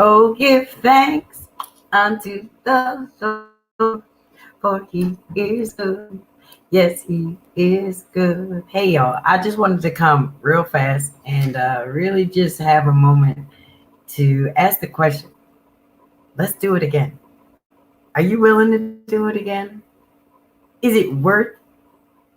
Oh, give thanks unto the Lord, for he is good. Yes, he is good. Hey, y'all, I just wanted to come real fast and really just have a moment to ask the question, let's do it again. Are you willing to do it again? Is it worth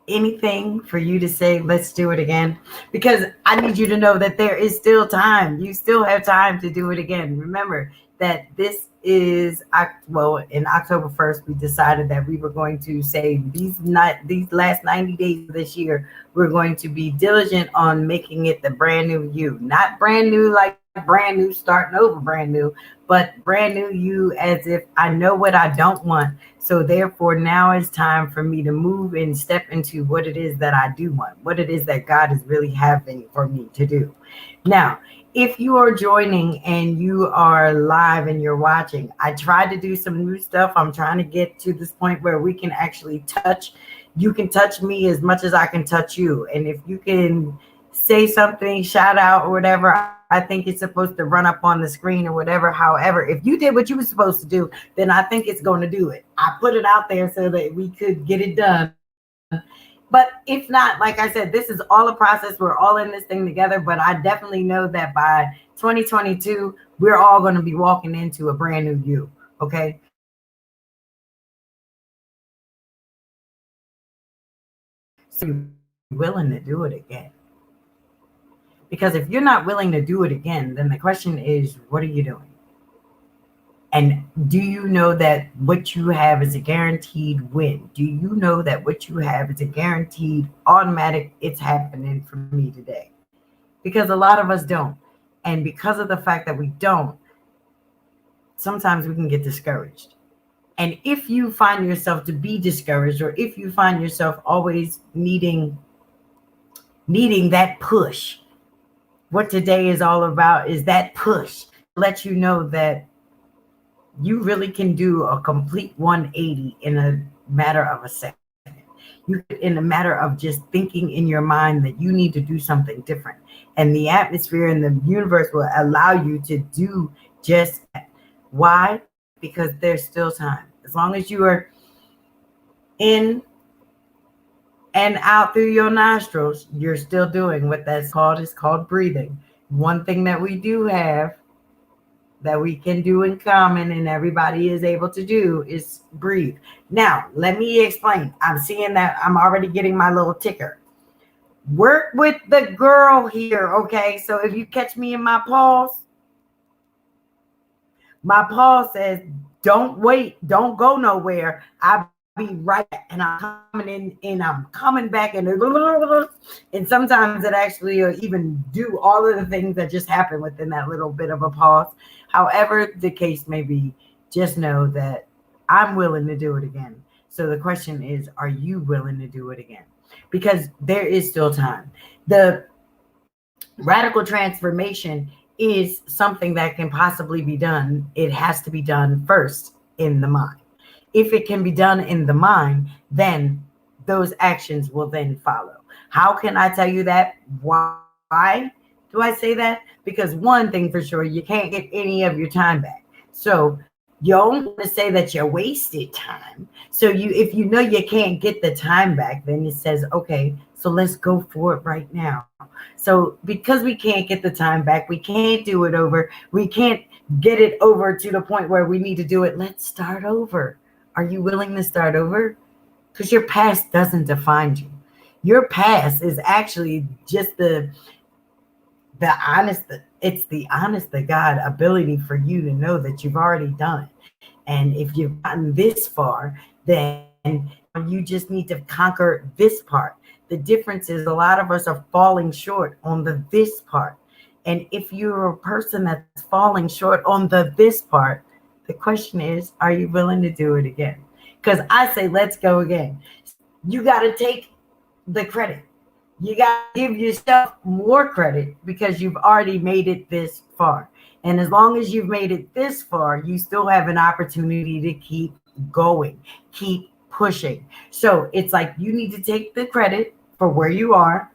anything for you to say, let's do it again? Because I need you to know that there is still time. You still have time to do it again. Remember that this is, well, in October 1st, we decided that we were going to say these last 90 days of this year, we're going to be diligent on making it the brand new you. Not brand new like brand new, starting over brand new, but brand new you, as if I know what I don't want, so therefore, now it's time for me to move and step into what it is that I do want, what it is that God is really having for me to do. Now, if you are joining and you are live and you're watching, I tried to do some new stuff. I'm trying to get to this point where we can actually touch. You can touch me as much as I can touch you. And if you can say something, shout out or whatever, I think it's supposed to run up on the screen or whatever. However, if you did what you were supposed to do, then I think it's going to do it. I put it out there so that we could get it done. But if not, like I said, this is all a process. We're all in this thing together. But I definitely know that by 2022, we're all going to be walking into a brand new you. Okay. So you're willing to do it again. Because if you're not willing to do it again, then the question is, what are you doing? And do you know that what you have is a guaranteed win? Do you know that what you have is a guaranteed automatic, it's happening for me today? Because a lot of us don't. And because of the fact that we don't, sometimes we can get discouraged. And if you find yourself to be discouraged, or if you find yourself always needing that push, what today is all about is that push to let you know that you really can do a complete 180 in a matter of a second. You could, in a matter of just thinking in your mind that you need to do something different. And the atmosphere and the universe will allow you to do just that. Why? Because there's still time. As long as you are in and out through your nostrils, you're still doing what that's called. Is called breathing. One thing that we do have that we can do in common and everybody is able to do is breathe. Now, let me explain. I'm seeing that I'm already getting my little ticker. Work with the girl here, okay? So if you catch me in my pause says, don't wait, don't go nowhere. I'll be right back. And I'm coming in and I'm coming back and sometimes it actually even do all of the things that just happen within that little bit of a pause. However the case may be, just know that I'm willing to do it again. So the question is, are you willing to do it again? Because there is still time. The radical transformation is something that can possibly be done. It has to be done first in the mind. If it can be done in the mind, then those actions will then follow. How can I tell you that? Why do I say that? Because one thing for sure, you can't get any of your time back. So you don't want to say that you wasted time. So if you know you can't get the time back, then it says, okay, so let's go for it right now. So because we can't get the time back, we can't do it over. We can't get it over to the point where we need to do it. Let's start over. Are you willing to start over? Because your past doesn't define you. Your past is actually just the honest, it's the honest to God ability for you to know that you've already done it. And if you've gotten this far, then you just need to conquer this part. The difference is a lot of us are falling short on the this part. And if you're a person that's falling short on the this part, the question is, are you willing to do it again? Because I say, let's go again. You got to take the credit. You got to give yourself more credit because you've already made it this far. And as long as you've made it this far, you still have an opportunity to keep going, keep pushing. So it's like you need to take the credit for where you are,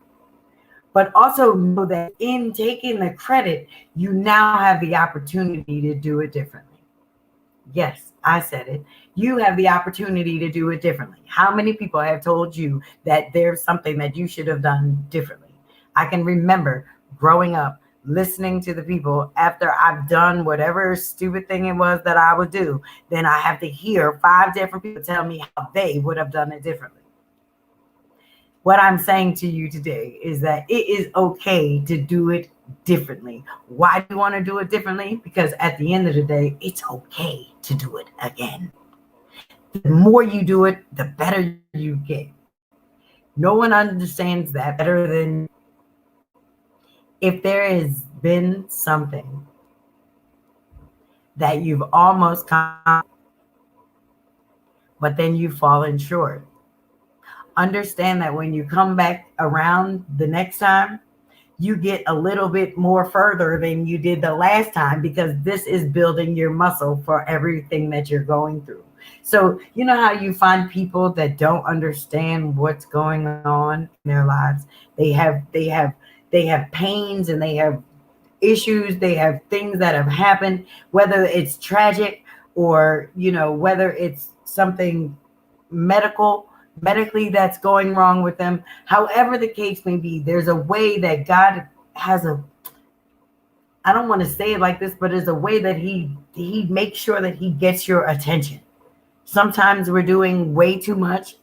But also know that in taking the credit, you now have the opportunity to do it differently. Yes, I said it. You have the opportunity to do it differently. How many people have told you that there's something that you should have done differently? I can remember growing up listening to the people after I've done whatever stupid thing it was that I would do. Then I have to hear 5 different people tell me how they would have done it differently. What I'm saying to you today is that it is okay to do it differently. Why do you want to do it differently? Because at the end of the day, it's okay to do it again. The more you do it, the better you get. No one understands that better than if there has been something that you've almost come, but then you've fallen short. Understand that when you come back around the next time, you get a little bit more further than you did the last time, because this is building your muscle for everything that you're going through. So, you know how you find people that don't understand what's going on in their lives? They have pains, and they have issues, they have things that have happened, whether it's tragic, or whether it's something medically that's going wrong with them. However the case may be, there's a way that God has I don't want to say it like this, but there's a way that he makes sure that he gets your attention. Sometimes we're doing way too much.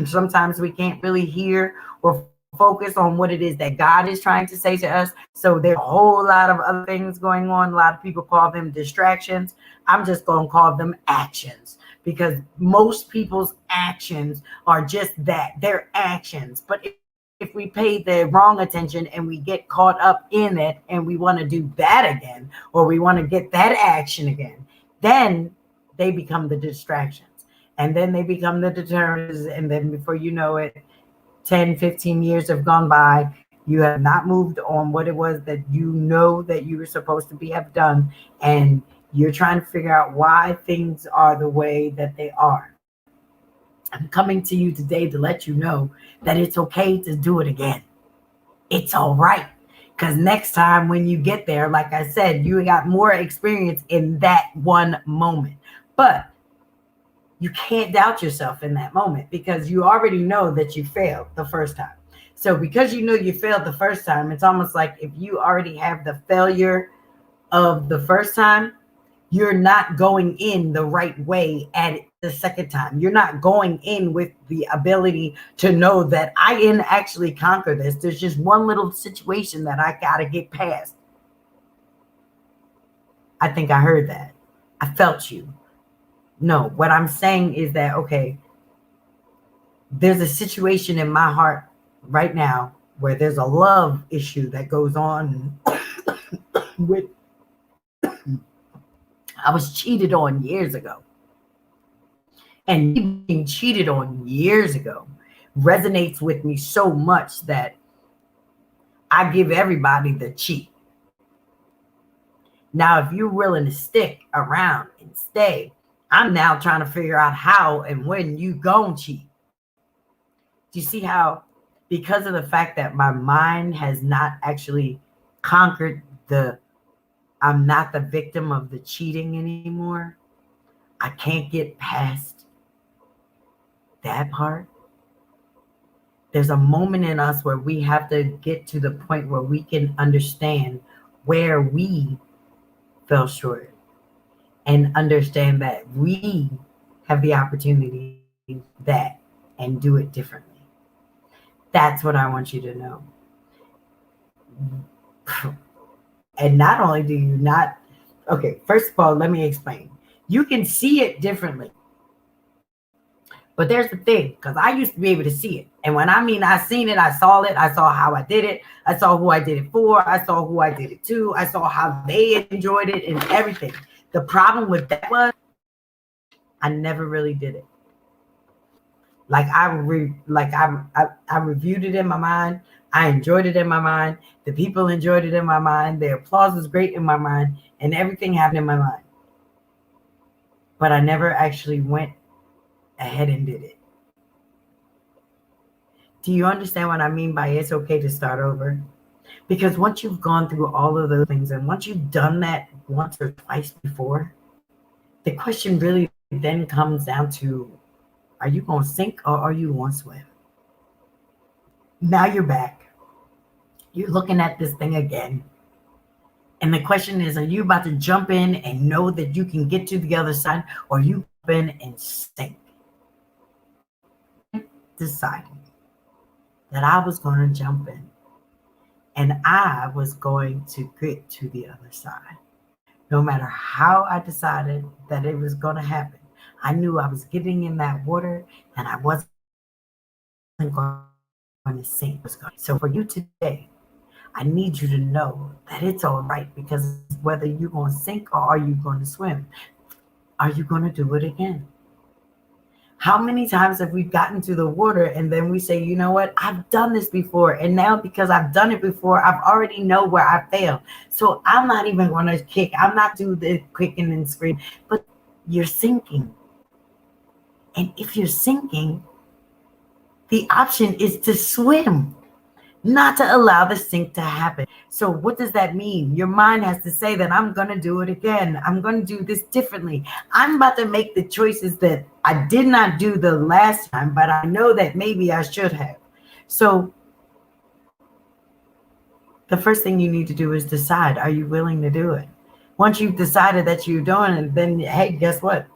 Sometimes we can't really hear or focus on what it is that God is trying to say to us. So there's a whole lot of other things going on. A lot of people call them distractions. I'm just going to call them actions, because most people's actions are just that. They're actions. But if we pay the wrong attention and we get caught up in it and we want to do that again, or we want to get that action again, then they become the distractions. And then they become the deterrents. And then before you know it, 10, 15 years have gone by. You have not moved on what it was that you know that you were supposed to have done. And you're trying to figure out why things are the way that they are. I'm coming to you today to let you know that it's okay to do it again. It's all right. Because next time when you get there, like I said, you got more experience in that one moment. But you can't doubt yourself in that moment, because you already know that you failed the first time. So because you know you failed the first time, it's almost like if you already have the failure of the first time, you're not going in the right way at the second time. You're not going in with the ability to know that I can actually conquer this. There's just one little situation that I got to get past. I think I heard that. I felt you. No, what I'm saying is that, okay, there's a situation in my heart right now where there's a love issue that goes on with, I was cheated on years ago. And being cheated on years ago resonates with me so much that I give everybody the cheat. Now, if you're willing to stick around and stay, I'm now trying to figure out how and when you gon' cheat. Do you see how, because of the fact that my mind has not actually conquered I'm not the victim of the cheating anymore. I can't get past that part. There's a moment in us where we have to get to the point where we can understand where we fell short and understand that we have the opportunity that and do it differently. That's what I want you to know. And not only do you not, okay, first of all, let me explain. You can see it differently. But there's the thing, because I used to be able to see it. And when I mean I seen it, I saw how I did it. I saw who I did it for. I saw who I did it to. I saw how they enjoyed it and everything. The problem with that was I never really did it. Like I reviewed it in my mind. I enjoyed it in my mind. The people enjoyed it in my mind. The applause was great in my mind. And everything happened in my mind. But I never actually went ahead and did it. Do you understand what I mean by it's okay to start over? Because once you've gone through all of those things, and once you've done that once or twice before, the question really then comes down to, are you going to sink or are you going to swim? Now you're back. You're looking at this thing again. And the question is, are you about to jump in and know that you can get to the other side, or you jump in and sink? Decided that I was going to jump in and I was going to get to the other side. No matter how I decided that it was going to happen, I knew I was getting in that water and I wasn't going to sink. So for you today, I need you to know that it's all right, because whether you're going to sink or are you going to swim, are you going to do it again? How many times have we gotten to the water and then we say, you know what, I've done this before. And now because I've done it before, I've already know where I failed. So I'm not even going to kick. I'm not do the kicking and scream, but you're sinking. And if you're sinking, the option is to swim, not to allow the sink to happen. So what does that mean? Your mind has to say that I'm going to do it again. I'm going to do this differently. I'm about to make the choices that I did not do the last time, but I know that maybe I should have. So the first thing you need to do is decide, are you willing to do it? Once you've decided that you're doing it, then, hey, guess what?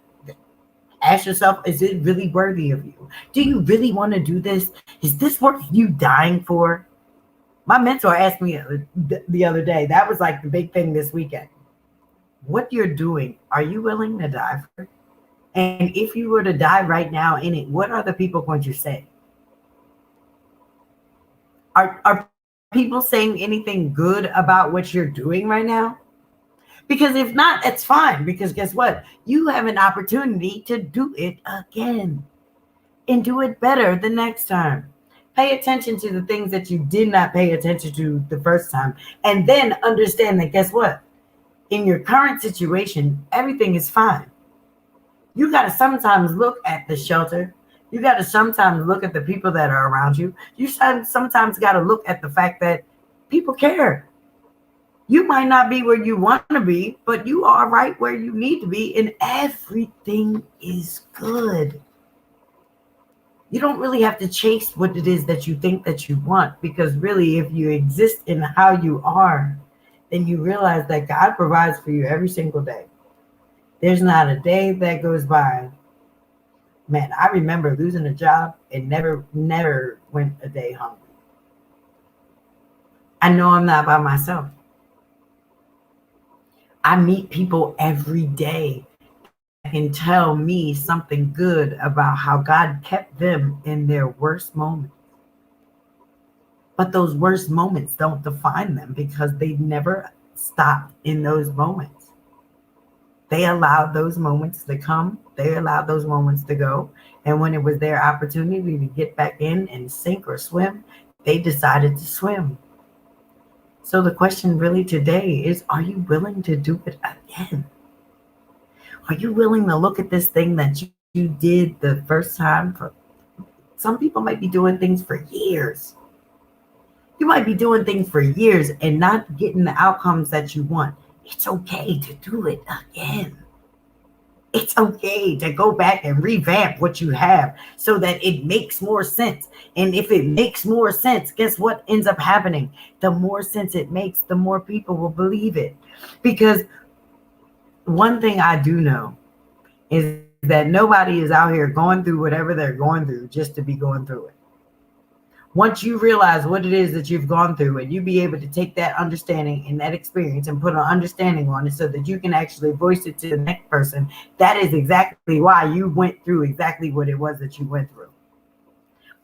Ask yourself, is it really worthy of you? Do you really want to do this? Is this worth you dying for? My mentor asked me the other day, that was like the big thing this weekend. What you're doing, are you willing to die for it? And if you were to die right now in it, what are the people going to say? Are people saying anything good about what you're doing right now? Because if not, it's fine. Because guess what? You have an opportunity to do it again and do it better the next time. Pay attention to the things that you did not pay attention to the first time. And then understand that, guess what? In your current situation, everything is fine. You got to sometimes look at the shelter. You got to sometimes look at the people that are around you. You sometimes got to look at the fact that people care. You might not be where you want to be, but you are right where you need to be, and everything is good. You don't really have to chase what it is that you think that you want, because really, if you exist in how you are, then you realize that God provides for you every single day. There's not a day that goes by. Man, I remember losing a job and never went a day hungry. I know I'm not by myself. I meet people every day that can tell me something good about how God kept them in their worst moments. But those worst moments don't define them, because they never stopped in those moments. They allowed those moments to come. They allowed those moments to go. And when it was their opportunity to get back in and sink or swim, they decided to swim. So the question really today is, are you willing to do it again? Are you willing to look at this thing that you did the first time? For some people might be doing things for years. You might be doing things for years and not getting the outcomes that you want. It's okay to do it again. It's okay to go back and revamp what you have so that it makes more sense. And if it makes more sense, guess what ends up happening? The more sense it makes, the more people will believe it. Because one thing I do know is that nobody is out here going through whatever they're going through just to be going through it. Once you realize what it is that you've gone through, and you be able to take that understanding and that experience and put an understanding on it so that you can actually voice it to the next person, that is exactly why you went through exactly what it was that you went through.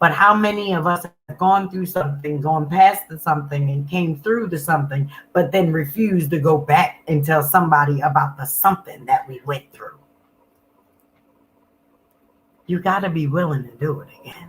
But how many of us have gone through something, gone past the something, and came through the something, but then refused to go back and tell somebody about the something that we went through? You got to be willing to do it again.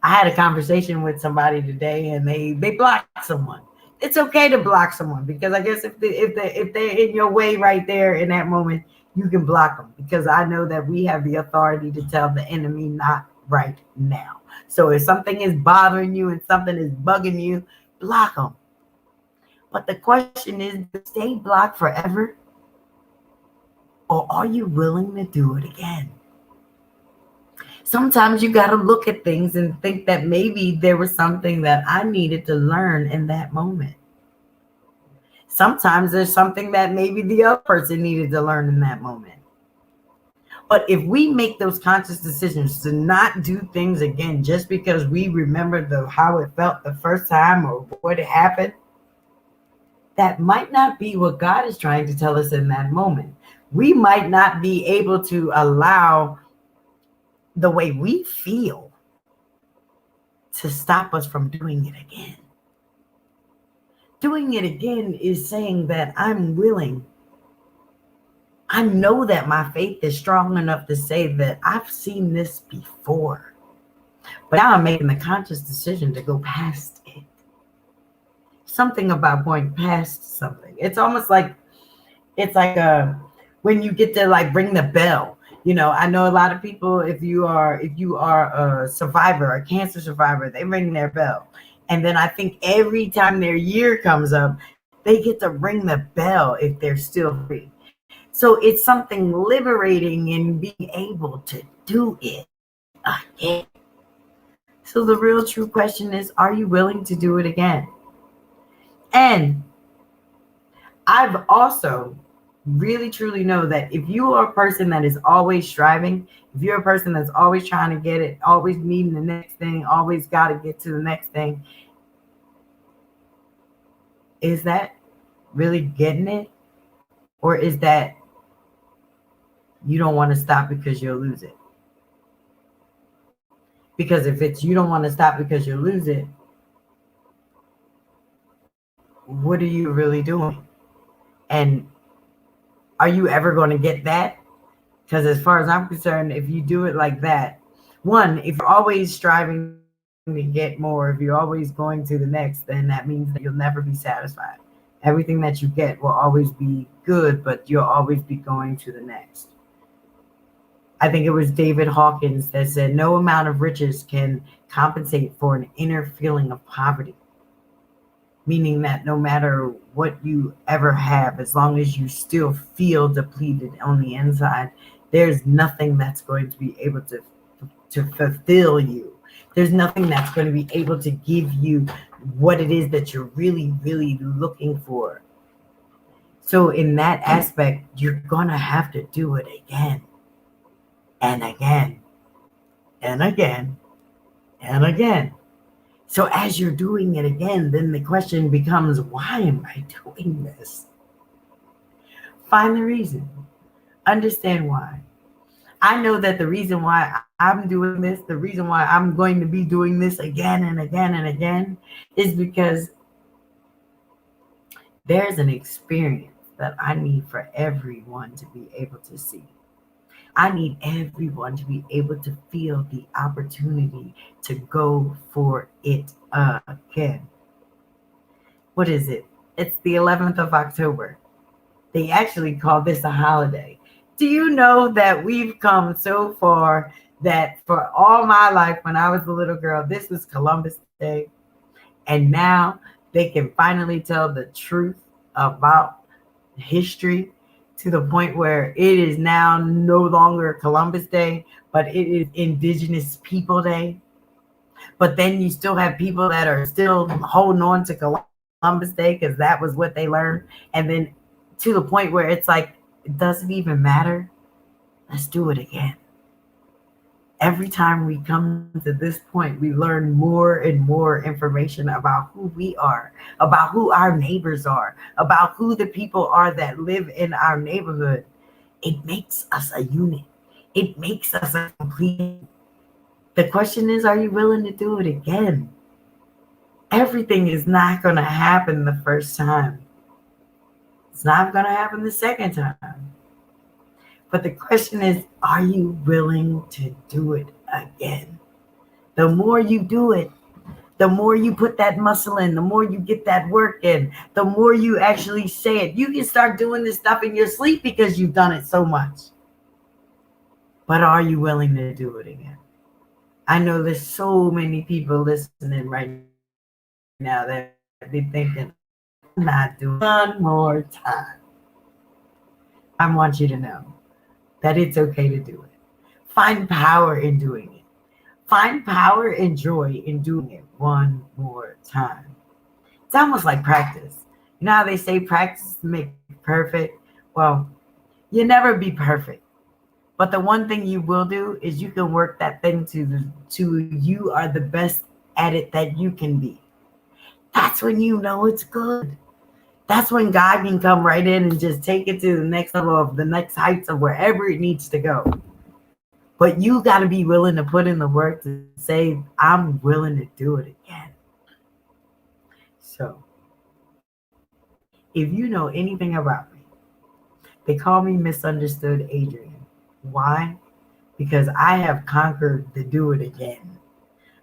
I had a conversation with somebody today, and they blocked someone. It's okay to block someone, because I guess if they're in your way right there in that moment, you can block them, because I know that we have the authority to tell the enemy not right now. So if something is bothering you and something is bugging you, block them. But the question is, do you stay blocked forever? Or are you willing to do it again? Sometimes you got to look at things and think that maybe there was something that I needed to learn in that moment. Sometimes there's something that maybe the other person needed to learn in that moment. But if we make those conscious decisions to not do things again just because we remember how it felt the first time or what happened, that might not be what God is trying to tell us in that moment. We might not be able to allow the way we feel to stop us from doing it again. Doing it again is saying that I'm willing. I know that my faith is strong enough to say that I've seen this before, but now I'm making the conscious decision to go past it. Something about going past something. It's almost like when you get to like ring the bell. You know, I know a lot of people, if you are a survivor, a cancer survivor, they ring their bell. And then I think every time their year comes up, they get to ring the bell if they're still free. So it's something liberating in being able to do it again. So the real true question is, are you willing to do it again? And I've also really truly know that if you are a person that is always striving, if you're a person that's always trying to get it, always needing the next thing, always got to get to the next thing, is that really getting it? Or is that you don't want to stop because you'll lose it? Because if it's you don't want to stop because you'll lose it, what are you really doing? And are you ever going to get that? Because as far as I'm concerned, if you do it like that, one, if you're always striving to get more, if you're always going to the next, then that means that you'll never be satisfied. Everything that you get will always be good, but you'll always be going to the next. I think it was David Hawkins that said, no amount of riches can compensate for an inner feeling of poverty. Meaning that no matter what you ever have, as long as you still feel depleted on the inside, there's nothing that's going to be able to fulfill you. There's nothing that's going to be able to give you what it is that you're really, really looking for. So in that aspect, you're going to have to do it again and again and again and again. So as you're doing it again, then the question becomes, why am I doing this? Find the reason. Understand why. I know that the reason why I'm doing this, the reason why I'm going to be doing this again and again and again, is because there's an experience that I need for everyone to be able to see. I need everyone to be able to feel the opportunity to go for it again. What is it? It's the 11th of October. They actually call this a holiday. Do you know that we've come so far that for all my life, when I was a little girl, this was Columbus Day. And now they can finally tell the truth about history to the point where it is now no longer Columbus Day, but it is Indigenous People Day. But then you still have people that are still holding on to Columbus Day because that was what they learned. And then to the point where it's like, it doesn't even matter. Let's do it again. Every time we come to this point, we learn more and more information about who we are, about who our neighbors are, about who the people are that live in our neighborhood. It makes us a unit. It makes us a complete. The question is, are you willing to do it again? Everything is not going to happen the first time. It's not going to happen the second time. But the question is, are you willing to do it again? The more you do it, the more you put that muscle in, the more you get that work in, the more you actually say it. You can start doing this stuff in your sleep because you've done it so much. But are you willing to do it again? I know there's so many people listening right now that be thinking, I'm not doing one more time. I want you to know that it's okay to do it. Find power in doing it. Find power and joy in doing it one more time. It's almost like practice. You know how they say practice makes perfect? Well, you'll never be perfect. But the one thing you will do is you can work that thing to you are the best at it that you can be. That's when you know it's good. That's when God can come right in and just take it to the next level of the next heights of wherever it needs to go. But you got to be willing to put in the work to say, I'm willing to do it again. So, if you know anything about me, they call me Misunderstood Adrian. Why? Because I have conquered the do it again.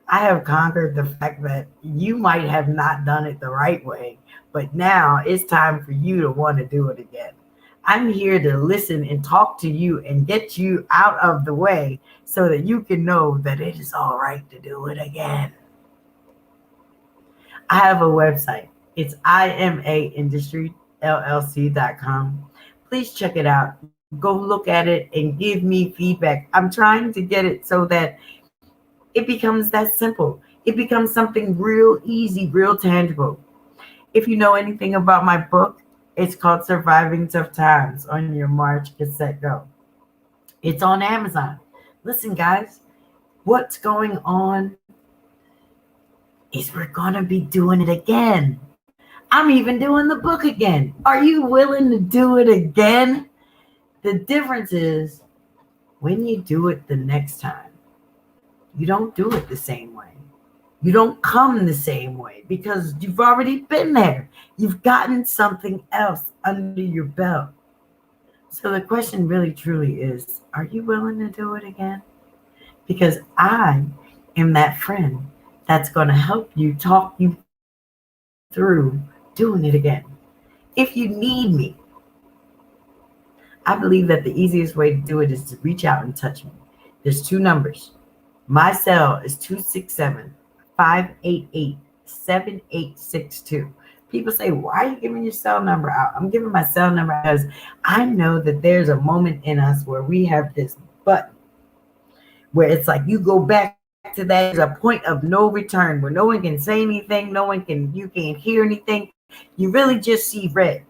I have conquered the fact that you might have not done it the right way, but now it's time for you to want to do it again. I'm here to listen and talk to you and get you out of the way so that you can know that it is all right to do it again. I have a website. It's imaindustriellc.com. Please check it out. Go look at it and give me feedback. I'm trying to get it so that it becomes that simple. It becomes something real easy, real tangible. If you know anything about my book, it's called Surviving Tough Times on Your March Cassette Go. It's on Amazon. Listen, guys, what's going on is we're going to be doing it again. I'm even doing the book again. Are you willing to do it again? The difference is when you do it the next time, you don't do it the same way. You don't come the same way because you've already been there. You've gotten something else under your belt. So the question really truly is, are you willing to do it again? Because I am that friend that's going to help you talk you through doing it again. If you need me, I believe that the easiest way to do it is to reach out and touch me. There's two numbers. My cell is 267-588-7862. People say, why are you giving your cell number out? I'm giving my cell number because I know that there's a moment in us where we have this button where it's like you go back to that. There's a point of no return where no one can say anything. You can't hear anything. You really just see red.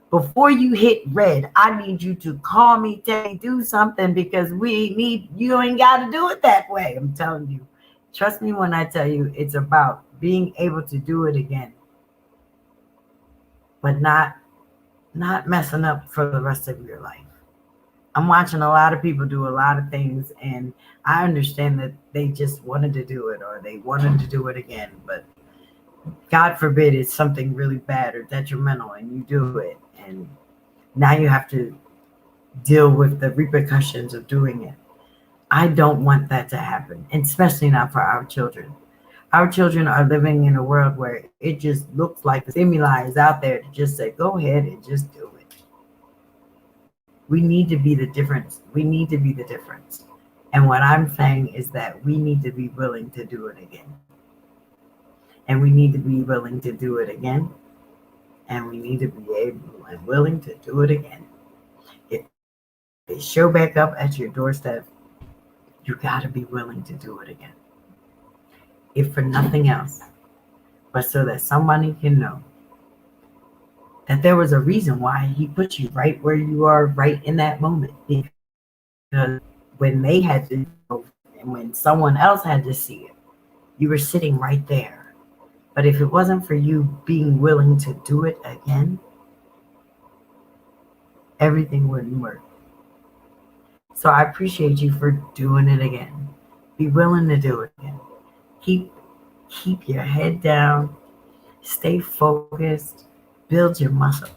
Before you hit red, I need you to call me, tell me, do something because you ain't got to do it that way. I'm telling you. Trust me when I tell you it's about being able to do it again, but not messing up for the rest of your life. I'm watching a lot of people do a lot of things, and I understand that they just wanted to do it or they wanted to do it again, but God forbid it's something really bad or detrimental and you do it. And now you have to deal with the repercussions of doing it. I don't want that to happen, and especially not for our children. Our children are living in a world where it just looks like the stimuli is out there to just say, go ahead and just do it. We need to be the difference. We need to be the difference. And what I'm saying is that we need to be willing to do it again. And we need to be willing to do it again. And we need to be able and willing to do it again. If they show back up at your doorstep, you got to be willing to do it again. If for nothing else, but so that somebody can know that there was a reason why he put you right where you are right in that moment. Because when they had to know, and when someone else had to see it, you were sitting right there. But if it wasn't for you being willing to do it again, everything wouldn't work. So I appreciate you for doing it again. Be willing to do it again. Keep your head down. Stay focused. Build your muscle.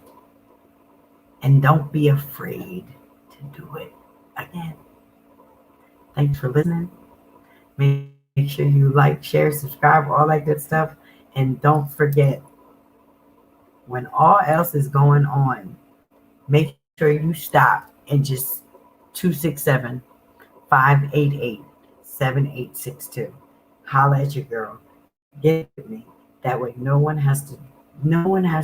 And don't be afraid to do it again. Thanks for listening. Make sure you like, share, subscribe, all that good stuff. And don't forget, when all else is going on, make sure you stop and just 267-588-7862. 7862. Holla at your girl. Get with me. That way no one has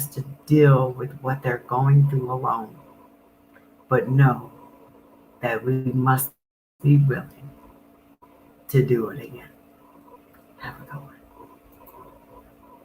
to deal with what they're going through alone. But know that we must be willing to do it again. Have a good one.